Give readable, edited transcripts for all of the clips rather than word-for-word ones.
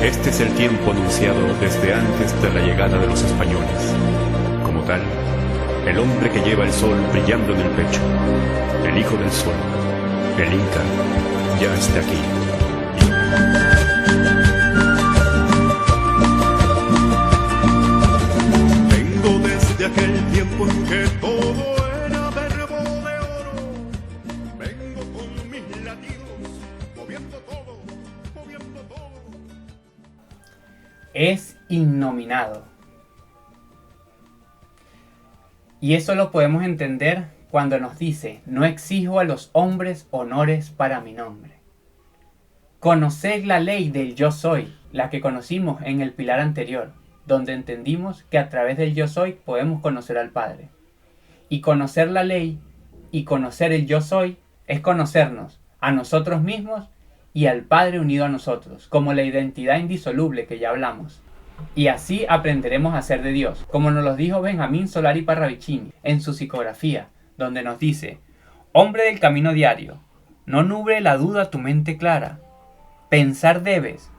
Este es el tiempo anunciado desde antes de la llegada de los españoles. Como tal, el hombre que lleva el sol brillando en el pecho, el hijo del sol, el Inca, ya está aquí. Vengo desde aquel tiempo en que todo era verbo de oro. Vengo con mis latidos, moviendo todo, moviendo todo. Es innominado. Y eso lo podemos entender cuando nos dice: no exijo a los hombres honores para mi nombre. Conoced la ley del yo soy, la que conocimos en el pilar anterior, donde entendimos que a través del yo soy podemos conocer al Padre. Y conocer la ley y conocer el yo soy es conocernos a nosotros mismos y al Padre unido a nosotros, como la identidad indisoluble que ya hablamos. Y así aprenderemos a ser de Dios, como nos lo dijo Benjamín Solari Parravicini en su psicografía, donde nos dice: hombre del camino diario, no nuble la duda tu mente clara. Pensar debes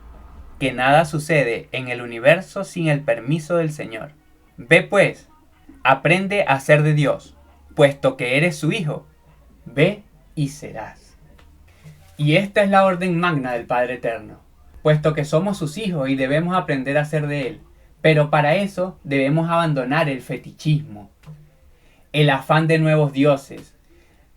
que nada sucede en el universo sin el permiso del Señor. Ve pues, aprende a ser de Dios, puesto que eres su hijo. Ve y serás. Y esta es la orden magna del Padre Eterno, puesto que somos sus hijos y debemos aprender a ser de Él. Pero para eso debemos abandonar el fetichismo, el afán de nuevos dioses,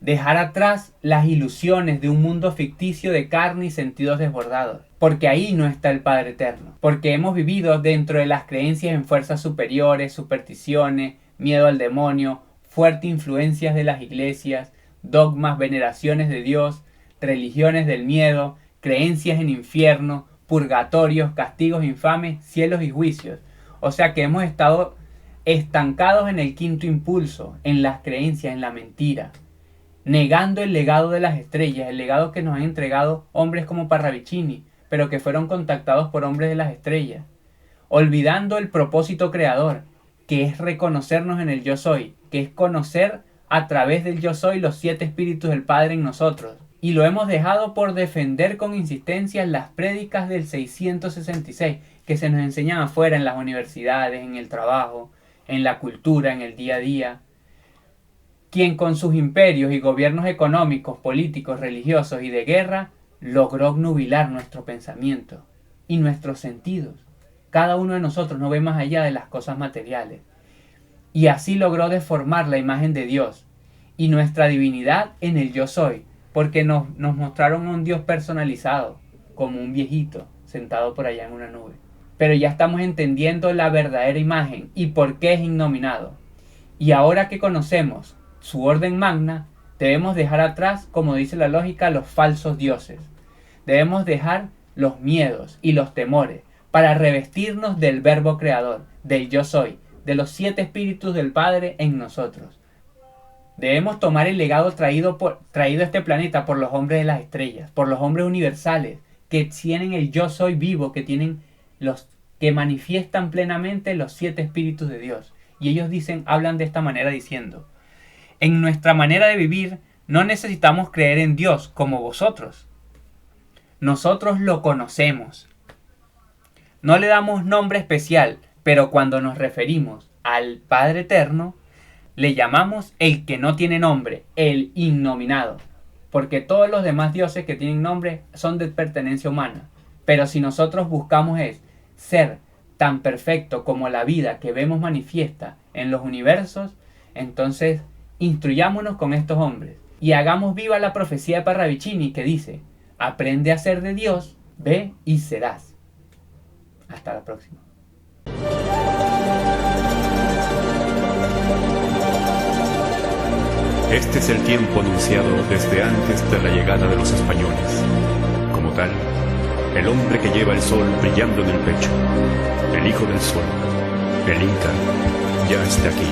dejar atrás las ilusiones de un mundo ficticio de carne y sentidos desbordados, porque ahí no está el Padre Eterno, porque hemos vivido dentro de las creencias en fuerzas superiores, supersticiones, miedo al demonio, fuertes influencias de las iglesias, dogmas, veneraciones de Dios, religiones del miedo, creencias en infierno, purgatorios, castigos infames, cielos y juicios. O sea que hemos estado estancados en el quinto impulso, en las creencias, en la mentira, negando el legado de las estrellas, el legado que nos han entregado hombres como Parravicini, pero que fueron contactados por hombres de las estrellas, olvidando el propósito creador, que es reconocernos en el yo soy, que es conocer a través del yo soy los 7 espíritus del Padre en nosotros. Y lo hemos dejado por defender con insistencia las prédicas del 666, que se nos enseñan afuera en las universidades, en el trabajo, en la cultura, en el día a día. Quien con sus imperios y gobiernos económicos, políticos, religiosos y de guerra logró obnubilar nuestro pensamiento y nuestros sentidos. Cada uno de nosotros no ve más allá de las cosas materiales. Y así logró deformar la imagen de Dios y nuestra divinidad en el yo soy, porque nos mostraron a un Dios personalizado, como un viejito sentado por allá en una nube. Pero ya estamos entendiendo la verdadera imagen y por qué es innominado. Y ahora que conocemos su orden magna, debemos dejar atrás, como dice la lógica, los falsos dioses. Debemos dejar los miedos y los temores para revestirnos del verbo creador, del yo soy, de los 7 espíritus del Padre en nosotros. Debemos tomar el legado traído a este planeta por los hombres de las estrellas, por los hombres universales, que tienen el yo soy vivo, que manifiestan plenamente los 7 espíritus de Dios. Y ellos hablan de esta manera diciendo: en nuestra manera de vivir no necesitamos creer en Dios como vosotros. Nosotros lo conocemos. No le damos nombre especial, pero cuando nos referimos al Padre Eterno, le llamamos el que no tiene nombre, el innominado. Porque todos los demás dioses que tienen nombre son de pertenencia humana. Pero si nosotros buscamos ser tan perfecto como la vida que vemos manifiesta en los universos, entonces instruyámonos con estos hombres y hagamos viva la profecía de Parravicini que dice: aprende a ser de Dios, ve y serás. Hasta la próxima. Este es el tiempo anunciado desde antes de la llegada de los españoles. Como tal, el hombre que lleva el sol brillando en el pecho, el hijo del sol, el Inca, ya está aquí.